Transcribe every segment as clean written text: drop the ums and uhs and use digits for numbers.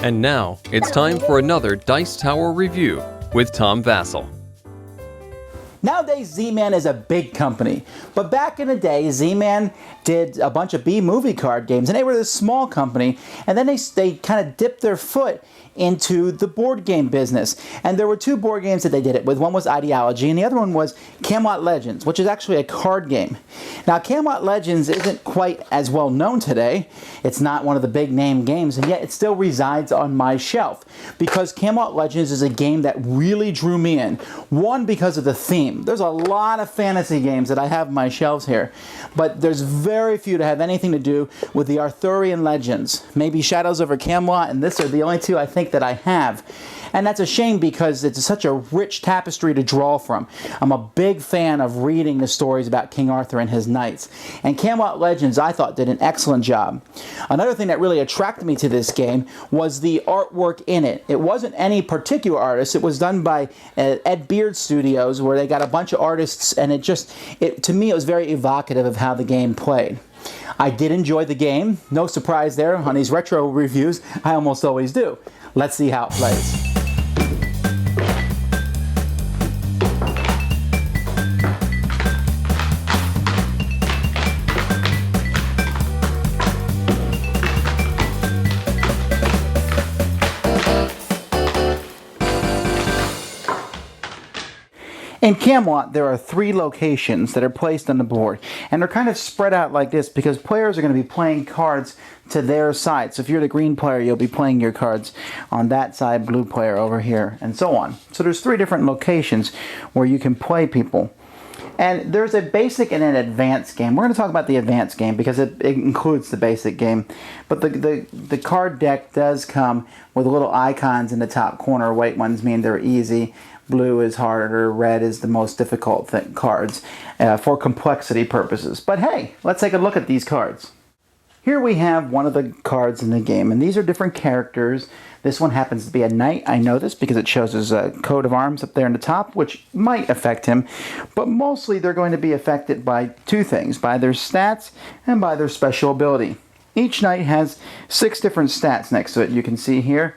And now, it's time for another Dice Tower review with Tom Vasel. Nowadays, Z-Man is a big company, but back in the day, Z-Man did a bunch of B-movie card games, and they were this small company, and then they kind of dipped their foot into the board game business. And there were two board games that they did it with. One was Ideology, and the other one was Camelot Legends, which is actually a card game. Now, Camelot Legends isn't quite as well known today. It's not one of the big name games, and yet it still resides on my shelf because Camelot Legends is a game that really drew me in. One, because of the theme. There's a lot of fantasy games that I have on my shelves here, but there's very few to have anything to do with the Arthurian legends. Maybe Shadows over Camelot and this are the only two I think that I have. And that's a shame because it's such a rich tapestry to draw from. I'm a big fan of reading the stories about King Arthur and his knights. And Camelot Legends, I thought, did an excellent job. Another thing that really attracted me to this game was the artwork in it. It wasn't any particular artist. It was done by Ed Beard Studios, where they got a bunch of artists, and to me, it was very evocative of how the game played. I did enjoy the game. No surprise there. On these retro reviews, I almost always do. Let's see how it plays. In Camelot, there are 3 locations that are placed on the board, and they're kind of spread out like this because players are going to be playing cards to their side. So if you're the green player, you'll be playing your cards on that side, blue player over here, and so on. So there's 3 different locations where you can play people. And there's a basic and an advanced game. We're going to talk about the advanced game because it includes the basic game. But the card deck does come with little icons in the top corner. White ones mean they're easy. Blue is harder, red is the most difficult cards for complexity purposes. But hey, let's take a look at these cards. Here we have one of the cards in the game, and these are different characters. This one happens to be a knight. I know this because it shows his coat of arms up there in the top, which might affect him. But mostly they're going to be affected by 2 things, by their stats and by their special ability. Each knight has 6 different stats next to it. You can see here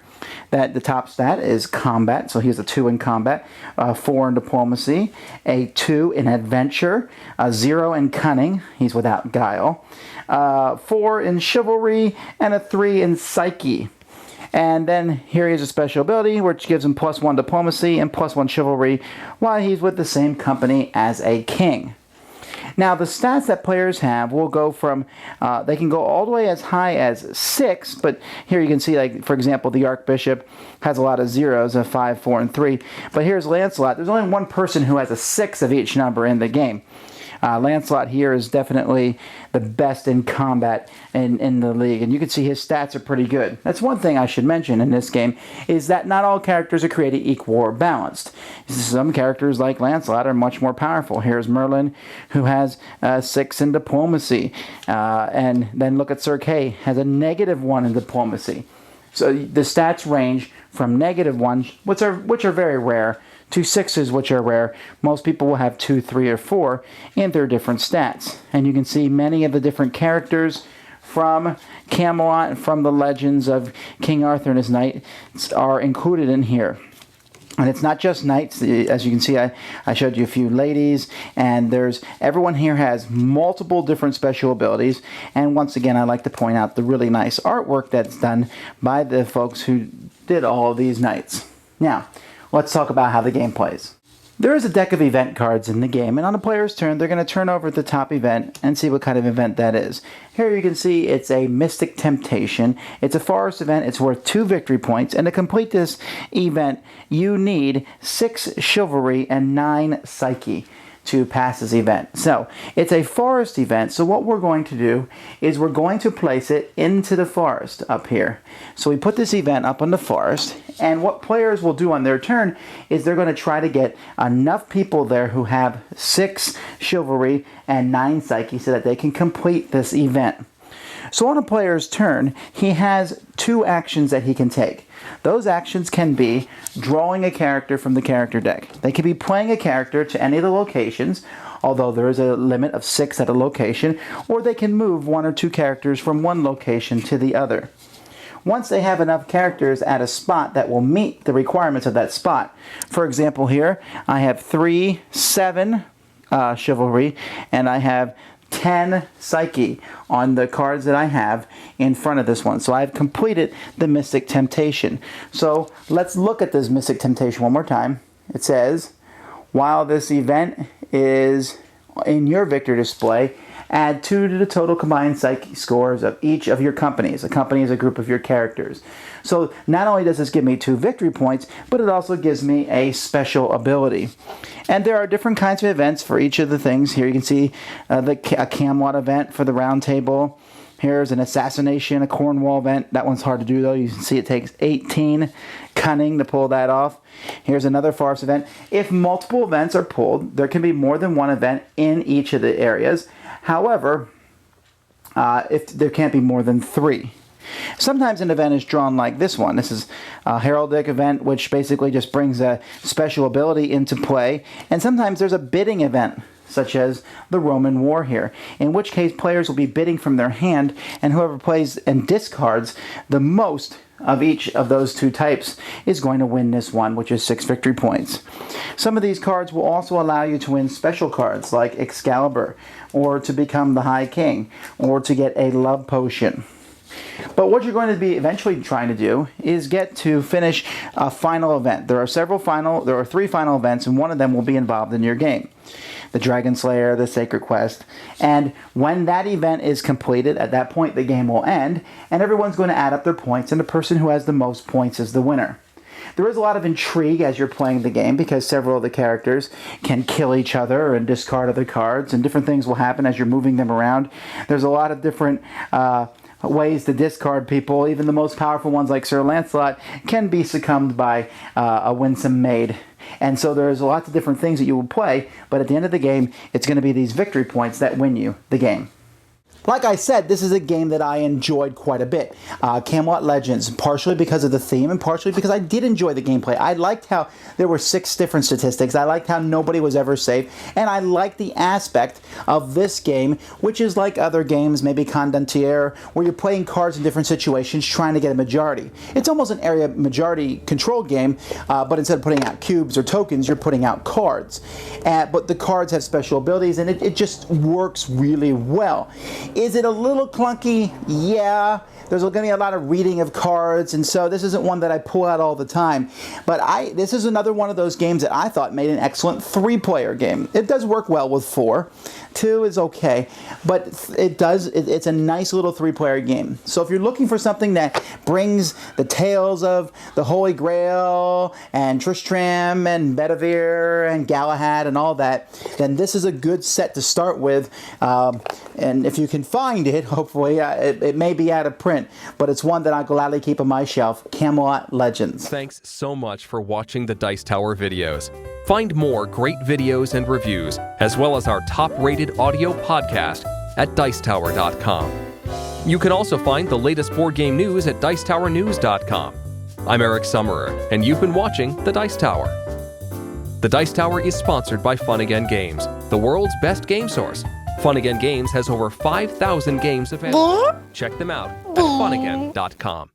that the top stat is combat, so he has a 2 in combat, 4 in diplomacy, a 2 in adventure, a 0 in cunning, he's without guile, 4 in chivalry, and a 3 in psyche. And then here he has a special ability which gives him +1 diplomacy and +1 chivalry while he's with the same company as a king. Now, the stats that players have will go from, they can go all the way as high as 6, but here you can see, like, for example, the Archbishop has a lot of 0s, a 5, 4, and 3. But here's Lancelot. There's only one person who has a 6 of each number in the game. Lancelot here is definitely the best in combat in the league, and you can see his stats are pretty good. That's one thing I should mention in this game, is that not all characters are created equal or balanced. Some characters like Lancelot are much more powerful. Here's Merlin, who has 6 in diplomacy, and then look at Sir Kay, has a -1 in diplomacy. So the stats range from -1, which are very rare, to 6s, which are rare. Most people will have 2, 3, or 4 in their different stats. And you can see many of the different characters from Camelot and from the legends of King Arthur and his knights are included in here. And it's not just knights. As you can see, I showed you a few ladies, and everyone here has multiple different special abilities. And once again, I like to point out the really nice artwork that's done by the folks who did all of these knights. Now, let's talk about how the game plays. There is a deck of event cards in the game, and on a player's turn, they're going to turn over the top event and see what kind of event that is. Here you can see it's a Mystic Temptation. It's a forest event. It's worth 2 victory points, and to complete this event, you need 6 chivalry and 9 psyche to pass this event. So it's a forest event, so what we're going to do is we're going to place it into the forest up here. So we put this event up on the forest, and what players will do on their turn is they're going to try to get enough people there who have 6 chivalry and 9 psyche so that they can complete this event. So on a player's turn, he has 2 actions that he can take. Those actions can be drawing a character from the character deck. They can be playing a character to any of the locations, although there is a limit of 6 at a location, or they can move 1 or 2 characters from one location to the other. once they have enough characters at a spot that will meet the requirements of that spot. For example, here I have 3, 7 Chivalry, and I have 10 Psyche on the cards that I have in front of this one. So I've completed the Mystic Temptation. So let's look at this Mystic Temptation one more time. It says, while this event is in your victory display, add 2 to the total combined Psyche scores of each of your companies. A company is a group of your characters. So not only does this give me 2 victory points, but it also gives me a special ability. And there are different kinds of events for each of the things. Here you can see a Camelot event for the round table. Here's an assassination, a Cornwall event. That one's hard to do though. You can see it takes 18 cunning to pull that off. Here's another farce event. If multiple events are pulled, there can be more than one event in each of the areas. However, if there can't be more than 3. Sometimes an event is drawn like this one. This is a heraldic event, which basically just brings a special ability into play. And sometimes there's a bidding event, such as the Roman War here, in which case players will be bidding from their hand, and whoever plays and discards the most of each of those 2 types is going to win this one, which is 6 victory points. Some of these cards will also allow you to win special cards like Excalibur, or to become the High King, or to get a love potion. But what you're going to be eventually trying to do is get to finish a final event. There are 3 final events, and one of them will be involved in your game. The Dragon Slayer, the Sacred Quest. And when that event is completed, at that point the game will end, and everyone's going to add up their points, and the person who has the most points is the winner. There is a lot of intrigue as you're playing the game because several of the characters can kill each other and discard other cards, and different things will happen as you're moving them around. There's a lot of different ways to discard people. Even the most powerful ones like Sir Lancelot can be succumbed by a winsome maid. And so there's lots of different things that you will play, but at the end of the game, it's going to be these victory points that win you the game. Like I said, this is a game that I enjoyed quite a bit. Camelot Legends, partially because of the theme and partially because I did enjoy the gameplay. I liked how there were 6 different statistics. I liked how nobody was ever safe. And I liked the aspect of this game, which is like other games, maybe Condottiere, where you're playing cards in different situations trying to get a majority. It's almost an area majority control game, but instead of putting out cubes or tokens, you're putting out cards. But the cards have special abilities, and it just works really well. Is it a little clunky? Yeah. There's going to be a lot of reading of cards, and so this isn't one that I pull out all the time. But this is another one of those games that I thought made an excellent 3-player game. It does work well with 4. 2 is okay, but it's a nice little 3-player game. So if you're looking for something that brings the tales of the Holy Grail and Tristram and Bedivere and Galahad and all that, then this is a good set to start with. And if you can find it, hopefully, it may be out of print, but it's one that I'll gladly keep on my shelf, Camelot Legends. Thanks so much for watching the Dice Tower videos. Find more great videos and reviews, as well as our top-rated audio podcast at Dicetower.com. You can also find the latest board game news at Dicetowernews.com. I'm Eric Summerer, and you've been watching The Dice Tower. The Dice Tower is sponsored by Fun Again Games, the world's best game source. Fun Again Games has over 5,000 games available. Check them out at funagain.com.